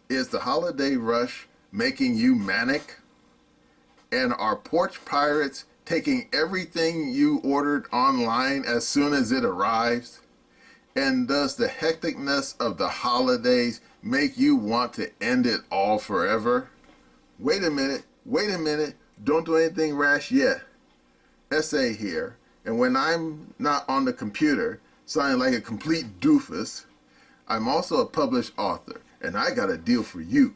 Is the holiday rush making you manic? And are porch pirates taking everything you ordered online as soon as it arrives? And does the hecticness of the holidays make you want to end it all forever? Wait a minute, don't do anything rash yet. Essay here, and when I'm not on the computer, sounding like a complete doofus, I'm also a published author, and I got a deal for you.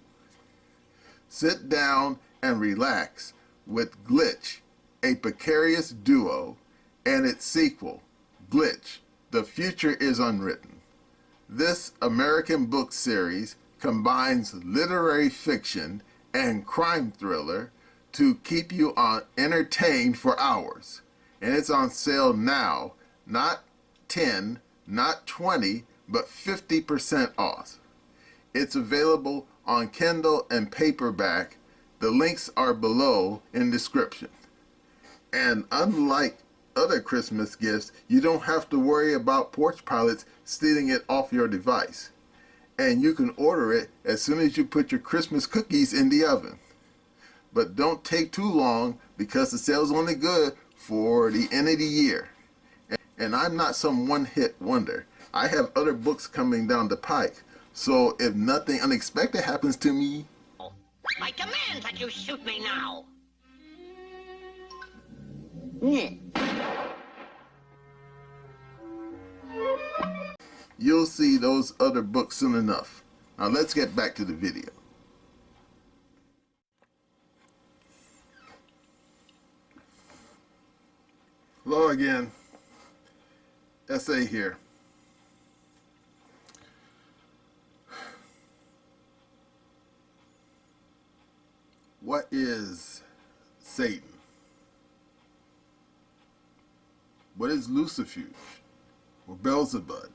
Sit down and relax with Glitch, a precarious duo, and its sequel, Glitch, The Future is Unwritten. This American book series combines literary fiction and crime thriller to keep you entertained for hours. And it's on sale now, not 10, not 20, but 50% off. It's available on Kindle and paperback. The links are below in description. And unlike other Christmas gifts, you don't have to worry about porch pilots stealing it off your device. And you can order it as soon as you put your Christmas cookies in the oven. But don't take too long because the sale's only good for the end of the year. And I'm not some one-hit wonder. I have other books coming down the pike. So if nothing unexpected happens to me, I command that you shoot me now. you'll see those other books soon enough. Now let's get back to the video. Hello again. Essay here. What is Satan? What is Lucifuge or Beelzebub?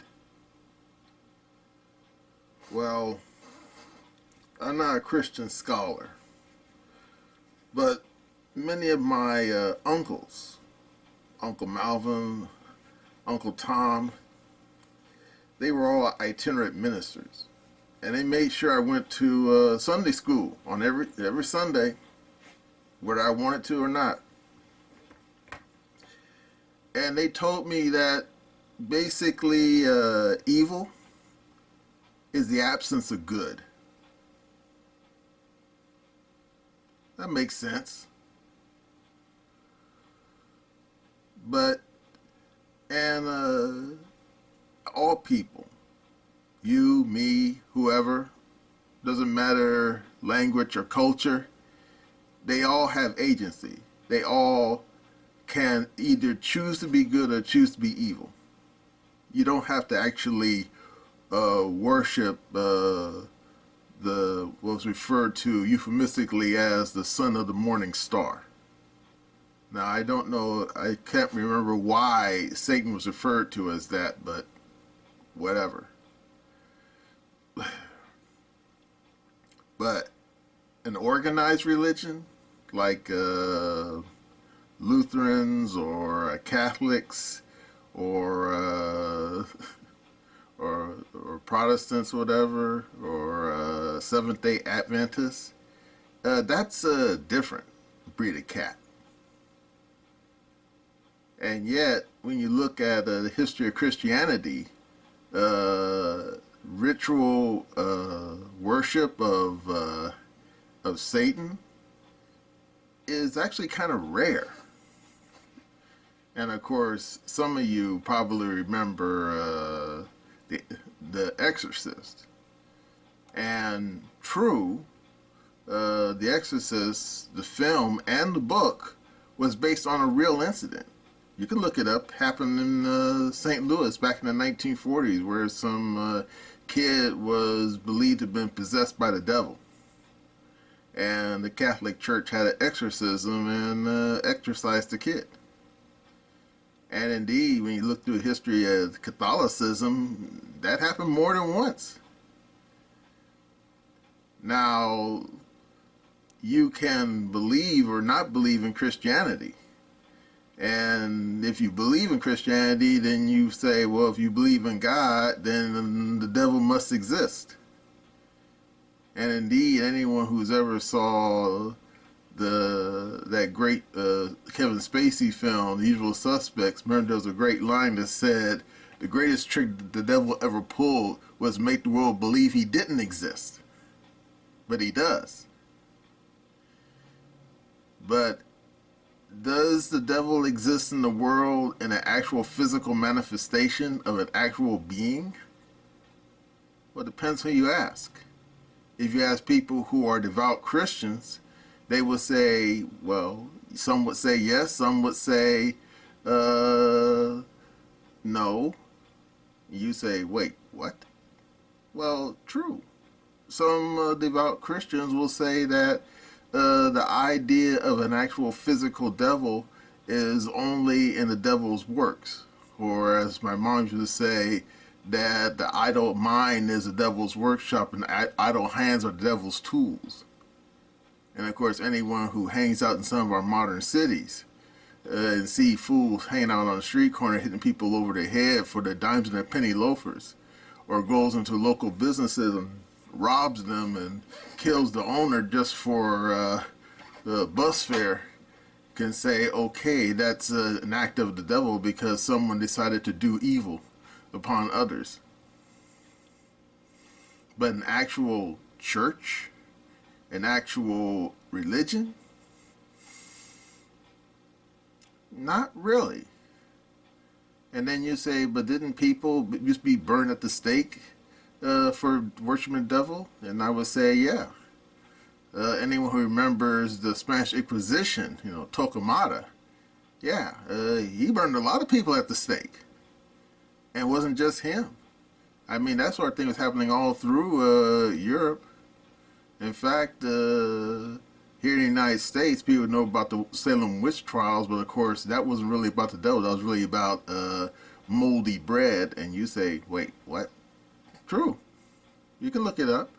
Well, I'm not a Christian scholar, but many of my uncles, Uncle Malvin, Uncle Tom, they were all itinerant ministers. And they made sure I went to Sunday school on every Sunday, whether I wanted to or not. And they told me that basically evil is the absence of good. That makes sense. But, and all people, you, me, whoever, doesn't matter language or culture, they all have agency. They all can either choose to be good or choose to be evil. You don't have to actually worship what was referred to euphemistically as the son of the morning star. Now, I don't know, I can't remember why Satan was referred to as that, but whatever. But an organized religion like Lutherans or Catholics or Protestants, whatever, or Seventh-day Adventists, that's a different breed of cat. And yet, when you look at the history of Christianity, ritual worship of Satan is actually kind of rare. And of course, some of you probably remember the Exorcist. And true, The Exorcist, the film and the book, was based on a real incident. You can look it up. Happened in St. Louis back in the 1940s, where some kid was believed to have been possessed by the devil. And the Catholic Church had an exorcism and exorcised the kid. And indeed, when you look through the history of Catholicism, that happened more than once. Now, you can believe or not believe in Christianity. And if you believe in Christianity, then you say, well, if you believe in God, then the devil must exist. And indeed, anyone who's ever saw that great Kevin Spacey film, The Usual Suspects, remember there was a great line that said, the greatest trick the devil ever pulled was make the world believe he didn't exist. But he does. But does the devil exist in the world in an actual physical manifestation of an actual being? Well, it depends who you ask. If you ask people who are devout Christians, they will say, well, some would say yes, some would say no. You say, wait, what? Well, true. Some devout Christians will say that the idea of an actual physical devil is only in the devil's works. Or as my mom used to say, that the idle mind is the devil's workshop and idle hands are the devil's tools. And of course, anyone who hangs out in some of our modern cities and see fools hanging out on the street corner hitting people over the head for their dimes and their penny loafers, or goes into local businesses and robs them and kills the owner just for the bus fare, can say, okay, that's an act of the devil because someone decided to do evil upon others. But an actual church, an actual religion, not really. And then you say, but didn't people used to be burned at the stake for worshiping the devil? And I would say, yeah. Anyone who remembers the Spanish Inquisition, Torquemada, yeah, he burned a lot of people at the stake. And it wasn't just him. I mean, that sort of thing was happening all through Europe. In fact, here in the United States, people know about the Salem witch trials, but of course, that wasn't really about the devil. That was really about moldy bread. And you say, wait, what? True. You can look it up.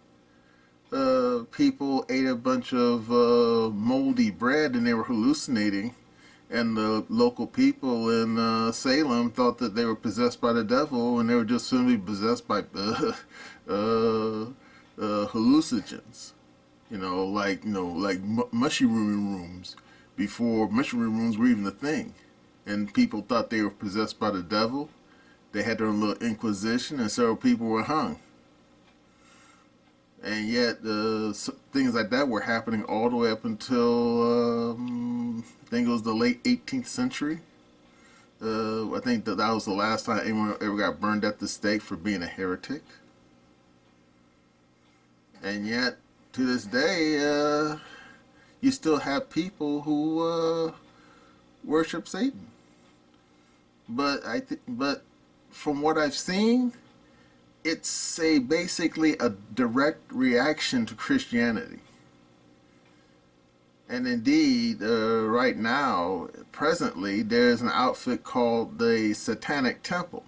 People ate a bunch of moldy bread and they were hallucinating. And the local people in Salem thought that they were possessed by the devil, and they were just simply possessed by hallucinogens. Like mushroom rooms before mushroom rooms were even a thing. And people thought they were possessed by the devil. They had their own little inquisition, and several people were hung. And yet, things like that were happening all the way up until, I think it was the late 18th century. I think that was the last time anyone ever got burned at the stake for being a heretic. And yet, to this day, you still have people who worship Satan. But from what I've seen, it's basically a direct reaction to Christianity. And indeed, right now, presently, there's an outfit called the Satanic Temple,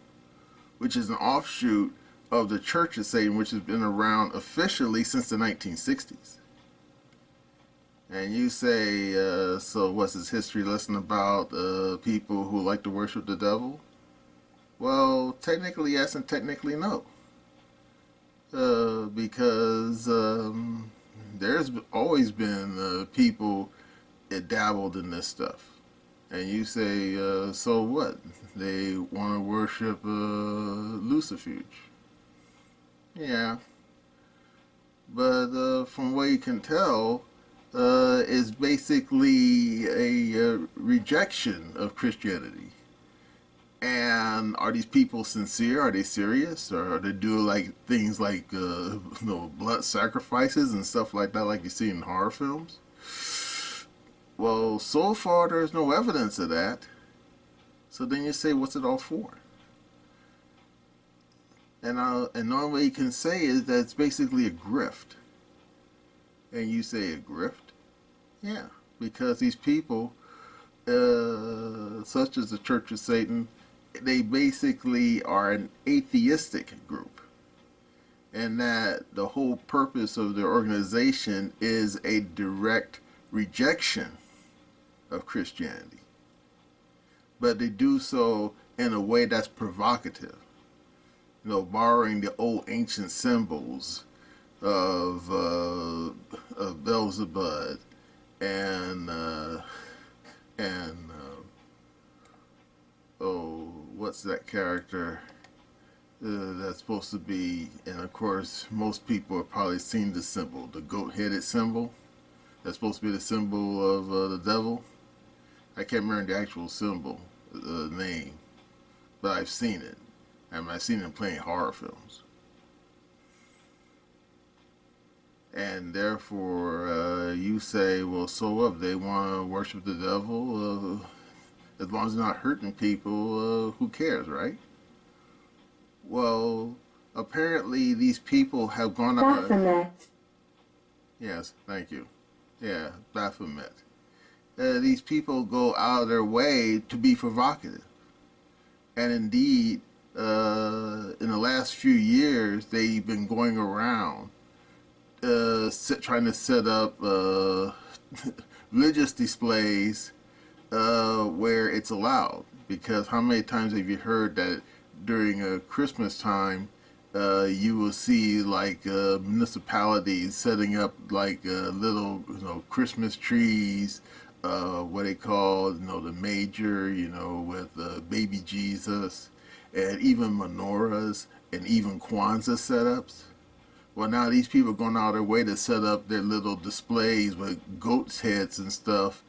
which is an offshoot of the Church of Satan, which has been around officially since the 1960s. And you say, so what's this history lesson about people who like to worship the devil? Well, technically yes and technically no. Because there's always been people that dabbled in this stuff. And you say, so what? They want to worship Lucifuge. Yeah. But from what you can tell, is basically a rejection of Christianity. And are these people sincere? Are they serious? Or are they doing like things like blood sacrifices and stuff like that, like you see in horror films? Well, so far there's no evidence of that. So then you say, what's it all for? And one way you can say is that it's basically a grift. And you say a grift? Yeah, because these people, such as the Church of Satan, they basically are an atheistic group. And that the whole purpose of their organization is a direct rejection of Christianity. But they do so in a way that's provocative. Borrowing the old ancient symbols, of Beelzebub and oh, what's that character that's supposed to be? And of course, most people have probably seen the symbol, the goat-headed symbol. That's supposed to be the symbol of the devil. I can't remember the actual symbol, name, but I've seen it. I mean, I've seen it playing horror films. And therefore, you say, well, so what? They want to worship the devil. As long as they're not hurting people, who cares, right? Well, apparently these people have gone out. Baphomet. Yes, thank you. Yeah, Baphomet. These people go out of their way to be provocative. And indeed, in the last few years, they've been going around trying to set up religious displays where it's allowed. Because how many times have you heard that during Christmas time, you will see like municipalities setting up like little, Christmas trees, what they call, the major, with baby Jesus, and even menorahs and even Kwanzaa setups. Well, now these people are going out of their way to set up their little displays with goats' heads and stuff,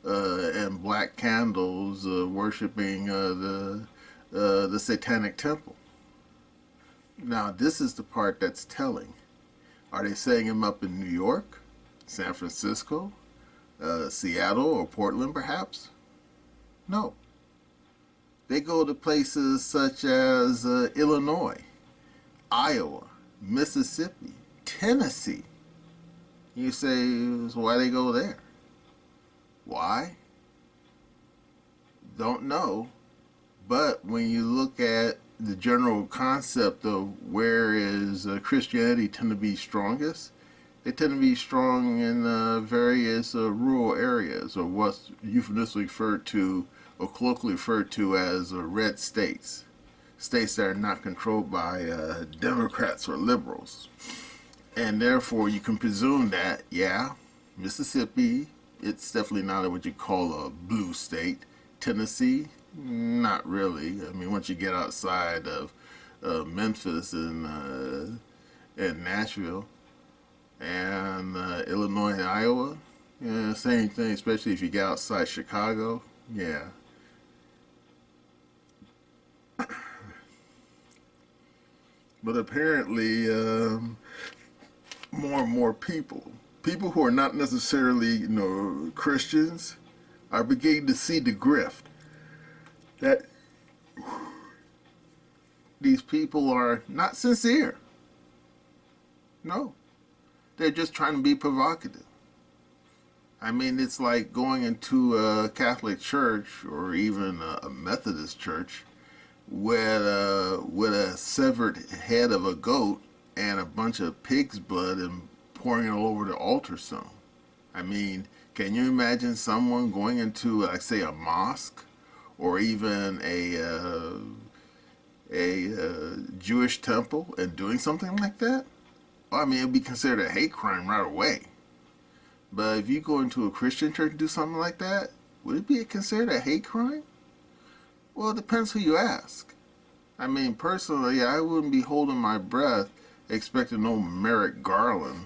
and black candles, worshiping the Satanic Temple. Now, this is the part that's telling. Are they setting them up in New York, San Francisco, Seattle, or Portland, perhaps? No. They go to places such as Illinois, Iowa, Mississippi, Tennessee. You say, so why they go there? Why? Don't know. But when you look at the general concept of where is Christianity tend to be strongest, they tend to be strong in various rural areas, or what's euphemistically referred to or colloquially referred to as red states. States that are not controlled by Democrats or liberals. And therefore, you can presume that, yeah, Mississippi, it's definitely not what you call a blue state. Tennessee, not really. I mean, once you get outside of Memphis and Nashville and Illinois and Iowa, yeah, same thing, especially if you get outside Chicago, yeah. But apparently, more and more people who are not necessarily, Christians, are beginning to see the grift that these people are not sincere. No, they're just trying to be provocative. I mean, it's like going into a Catholic church or even a Methodist church with a severed head of a goat and a bunch of pig's blood and pouring it all over the altar stone. I mean, can you imagine someone going into, like, say, a mosque or even a Jewish temple and doing something like that? Well, I mean, it'd be considered a hate crime right away. But if you go into a Christian church and do something like that, would it be considered a hate crime? Well, it depends who you ask. I mean, personally, I wouldn't be holding my breath expecting no Merrick Garland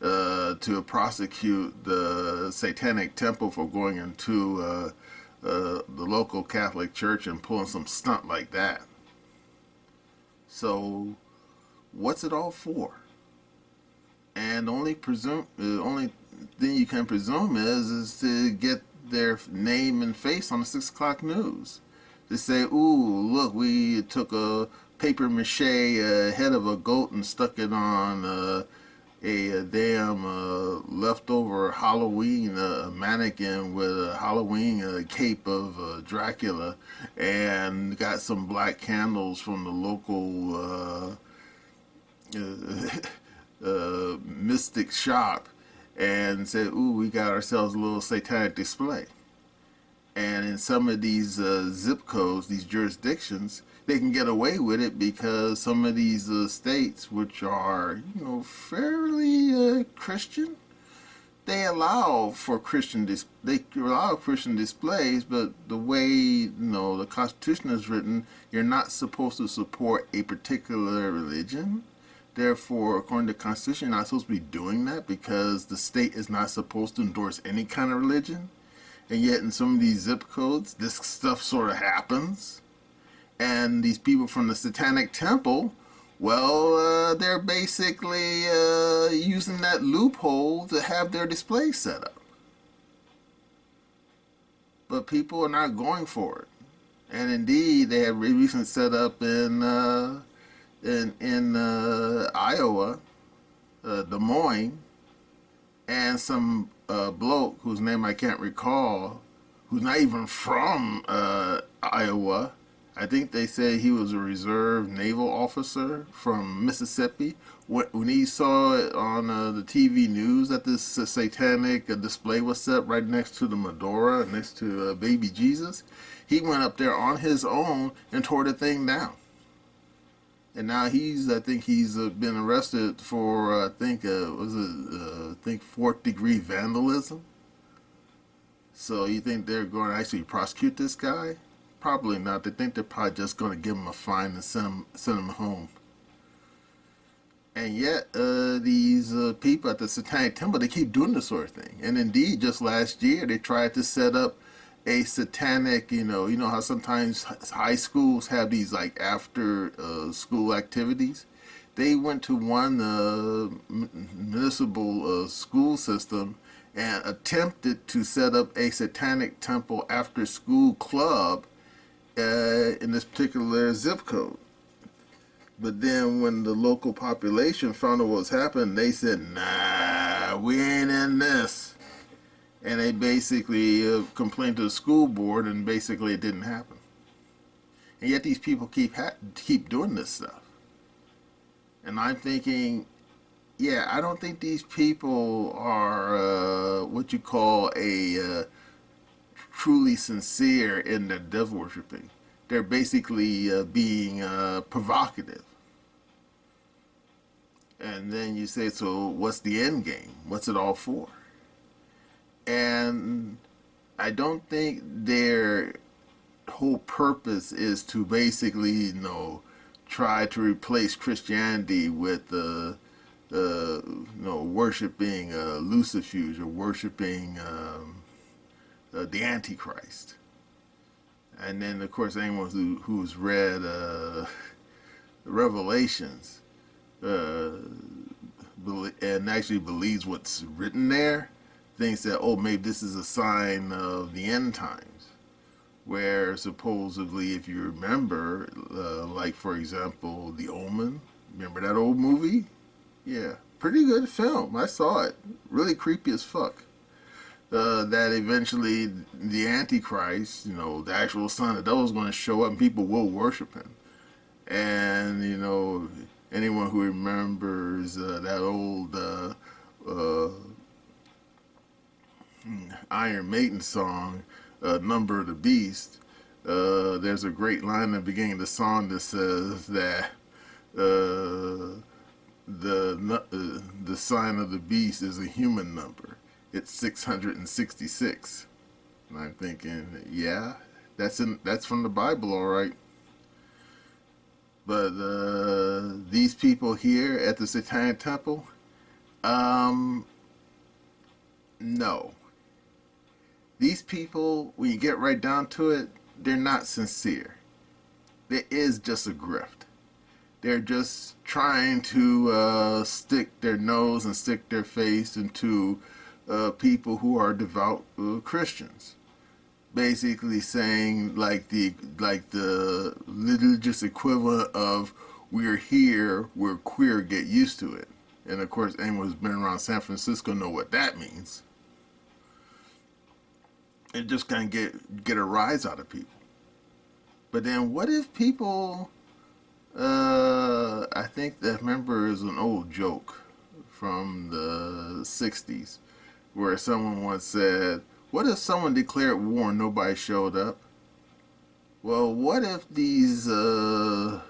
to prosecute the Satanic Temple for going into the local Catholic church and pulling some stunt like that. So, what's it all for? And the only thing you can presume is to get their name and face on the 6 o'clock news. To say, ooh, look, we took a paper mache head of a goat and stuck it on a damn leftover Halloween mannequin with a Halloween cape of Dracula, and got some black candles from the local mystic shop, and said, ooh, we got ourselves a little satanic display. And in some of these zip codes, these jurisdictions, they can get away with it because some of these states, which are, fairly Christian, they allow for they allow Christian displays, but the way the Constitution is written, you're not supposed to support a particular religion. Therefore, according to the Constitution, you're not supposed to be doing that because the state is not supposed to endorse any kind of religion. And yet, in some of these zip codes, this stuff sort of happens. And these people from the Satanic Temple, well, they're basically using that loophole to have their display set up. But people are not going for it. And indeed, they have recently set up in Iowa, Des Moines, and some bloke whose name I can't recall, who's not even from Iowa. I think they say he was a reserve naval officer from Mississippi. When he saw it on the TV news that this satanic display was set right next to the menorah, next to baby Jesus, he went up there on his own and tore the thing down. And now I think he's been arrested for, I think fourth degree vandalism. So you think they're going to actually prosecute this guy? Probably not. They think they're probably just going to give him a fine and send him home. And yet, these people at the Satanic Temple, they keep doing this sort of thing. And indeed, just last year, they tried to set up a satanic, you know how sometimes high schools have these like after school activities. They went to one municipal school system and attempted to set up a Satanic Temple after school club in this particular zip code. But then when the local population found out what was happening, they said, nah, we ain't in this. And they basically complained to the school board, and basically it didn't happen. And yet these people keep doing this stuff. And I'm thinking, yeah, I don't think these people are what you call a truly sincere in their devil worshiping. They're basically being provocative. And then you say, so what's the end game? What's it all for? And I don't think their whole purpose is to basically, try to replace Christianity with, worshiping Lucifuge or worshiping the Antichrist. And then, of course, anyone who's read Revelations and actually believes what's written there, thinks that, maybe this is a sign of the end times, where supposedly, if you remember, like, for example, The Omen, remember that old movie? Yeah, pretty good film. I saw it. Really creepy as fuck. That eventually the Antichrist, the actual son of the devil, is going to show up and people will worship him. And, anyone who remembers that old Iron Maiden song, Number of the Beast, there's a great line in the beginning of the song that says that the sign of the beast is a human number. It's 666. And I'm thinking, yeah, that's from the Bible, all right. But these people here at the Satanic Temple, no. These people, when you get right down to it, they're not sincere. It is just a grift. They're just trying to stick their nose and stick their face into people who are devout Christians. Basically saying like the religious equivalent of we're here, we're queer, get used to it. And of course, anyone who's been around San Francisco know what that means. And just kind of get a rise out of people. But then what if people, I think that, remember, is an old joke from the 60s where someone once said, What if someone declared war and nobody showed up? Well, what if these people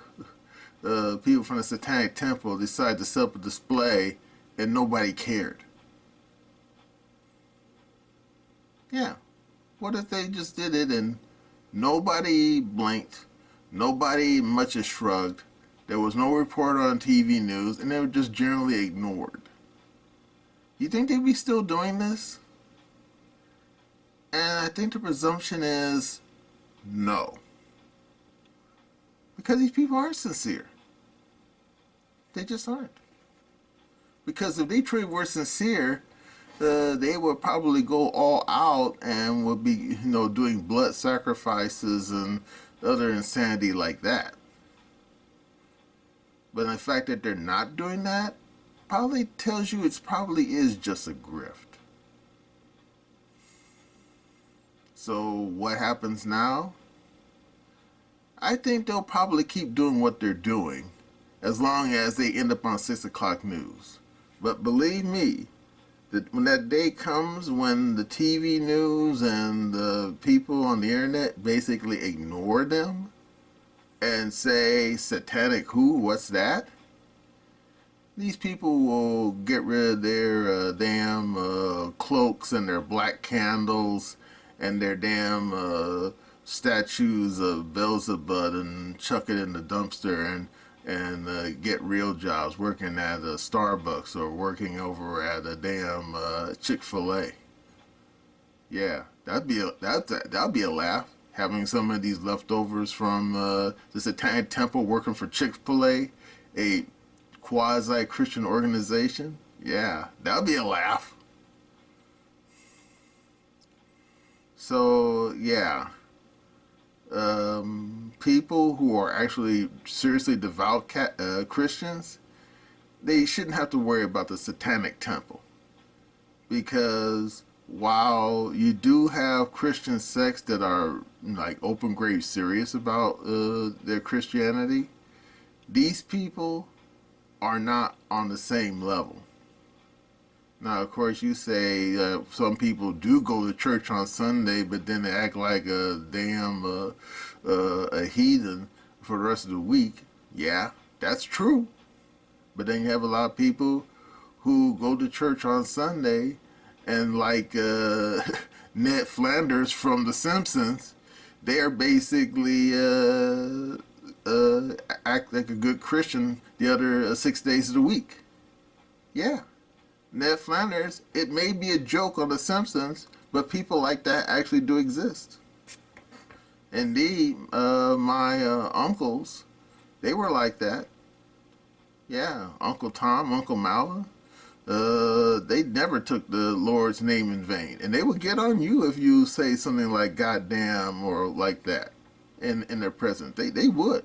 from the Satanic Temple decided to set up a display and nobody cared? Yeah. What if they just did it and nobody blinked, nobody much as shrugged, there was no report on TV news, and they were just generally ignored? You think they'd be still doing this? And I think the presumption is no. Because these people aren't sincere. They just aren't. Because if they truly were sincere, they would probably go all out and would be, doing blood sacrifices and other insanity like that. But the fact that they're not doing that probably tells you it probably is just a grift. So what happens now? I think they'll probably keep doing what they're doing as long as they end up on 6 o'clock news. But believe me, that when that day comes when the TV news and the people on the internet basically ignore them and say, satanic who, what's that? These people will get rid of their damn cloaks and their black candles and their damn statues of Beelzebub and chuck it in the dumpster and get real jobs working at a Starbucks or working over at a damn Chick-fil-A. Yeah, that'd be a laugh. Having some of these leftovers from the Satanic Temple working for Chick-fil-A, a quasi-Christian organization. Yeah, that'd be a laugh. So yeah, people who are actually seriously devout Christians, they shouldn't have to worry about the Satanic Temple. Because while you do have Christian sects that are like open grave serious about their Christianity, these people are not on the same level. Now, of course, you say some people do go to church on Sunday, but then they act like a damn a heathen for the rest of the week. Yeah, that's true. But then you have a lot of people who go to church on Sunday and like Ned Flanders from The Simpsons, they are basically act like a good Christian the other 6 days of the week. Yeah. Ned Flanders, it may be a joke on The Simpsons, but people like that actually do exist. Indeed, my uncles, they were like that. Yeah, Uncle Tom, Uncle Malvin, they never took the Lord's name in vain. And they would get on you if you say something like goddamn or like that in their presence. They would.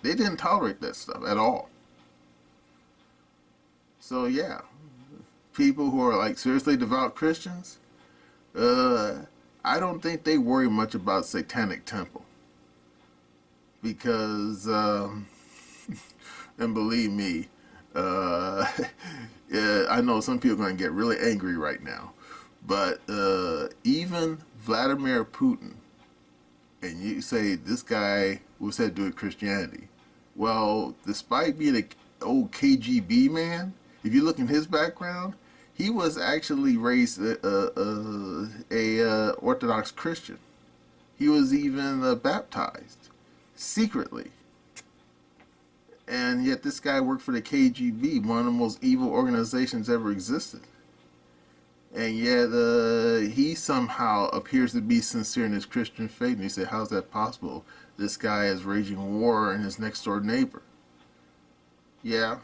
They didn't tolerate that stuff at all. So yeah, people who are like seriously devout Christians, I don't think they worry much about Satanic Temple. Because, and believe me, yeah, I know some people are going to get really angry right now, but even Vladimir Putin, and you say this guy was said to do with Christianity. Well, despite being an old KGB man, if you look in his background, he was actually raised a Orthodox Christian. He was even baptized secretly. And yet this guy worked for the KGB, one of the most evil organizations ever existed. And yet he somehow appears to be sincere in his Christian faith. And you say, how's that possible? This guy is waging war in his next door neighbor. Yeah.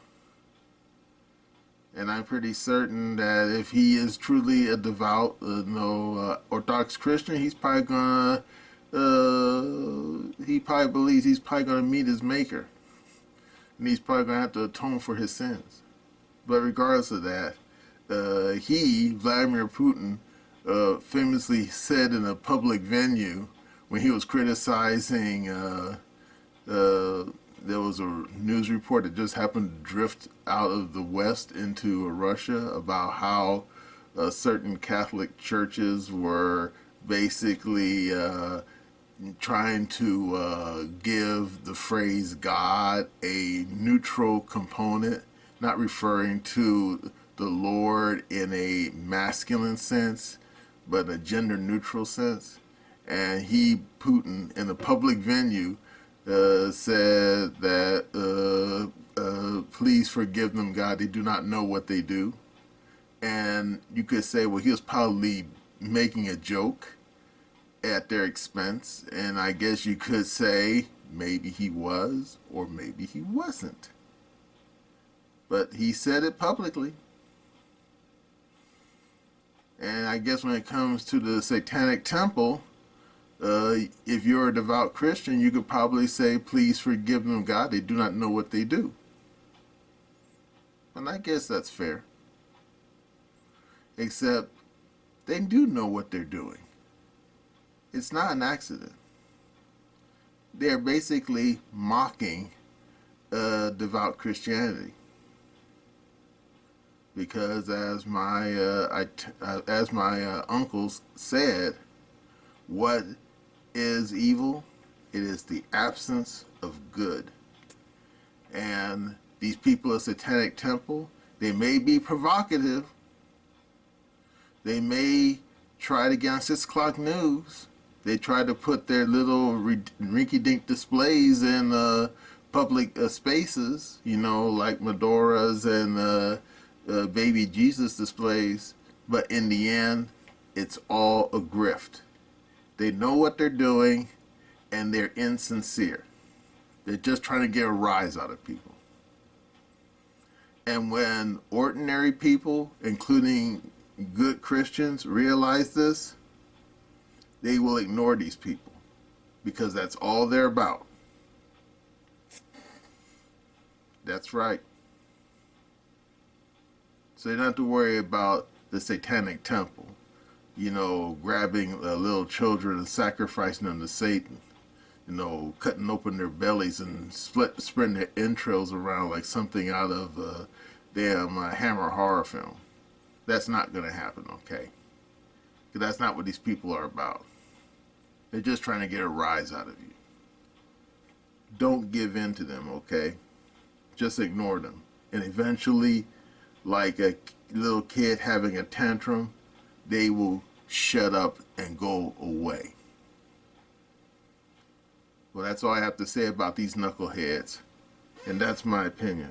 And I'm pretty certain that if he is truly a devout, Orthodox Christian, he's probably gonna, he probably believes he's probably gonna meet his maker. And he's probably going to have to atone for his sins. But regardless of that, Vladimir Putin, famously said in a public venue when he was criticizing, there was a news report that just happened to drift out of the West into Russia about how certain Catholic churches were basically trying to give the phrase God a neutral component, not referring to the Lord in a masculine sense, but a gender neutral sense. And Putin, in a public venue, said that please forgive them, God, they do not know what they do. And you could say, well, he was probably making a joke at their expense. And I guess you could say maybe he was, or maybe he wasn't. But he said it publicly. And I guess when it comes to the Satanic Temple, if you're a devout Christian, you could probably say, please forgive them, God, they do not know what they do. And I guess that's fair. Except they do know what they're doing. It's not an accident. They're basically mocking devout Christianity. Because as my uncles said, what is evil? It is the absence of good. And these people of Satanic Temple, they may be provocative. They may try to get on 6 o'clock news. They try to put their little rinky-dink displays in public spaces, like Medoras and baby Jesus displays. But in the end, it's all a grift. They know what they're doing, and they're insincere. They're just trying to get a rise out of people. And when ordinary people, including good Christians, realize this, they will ignore these people because that's all they're about. That's right. So you don't have to worry about the Satanic Temple, grabbing little children and sacrificing them to Satan, cutting open their bellies and spreading their entrails around like something out of a damn Hammer horror film. That's not going to happen, okay? Because that's not what these people are about. They're just trying to get a rise out of you. Don't give in to them, okay? Just ignore them. And eventually, like a little kid having a tantrum, they will shut up and go away. Well, that's all I have to say about these knuckleheads. And that's my opinion.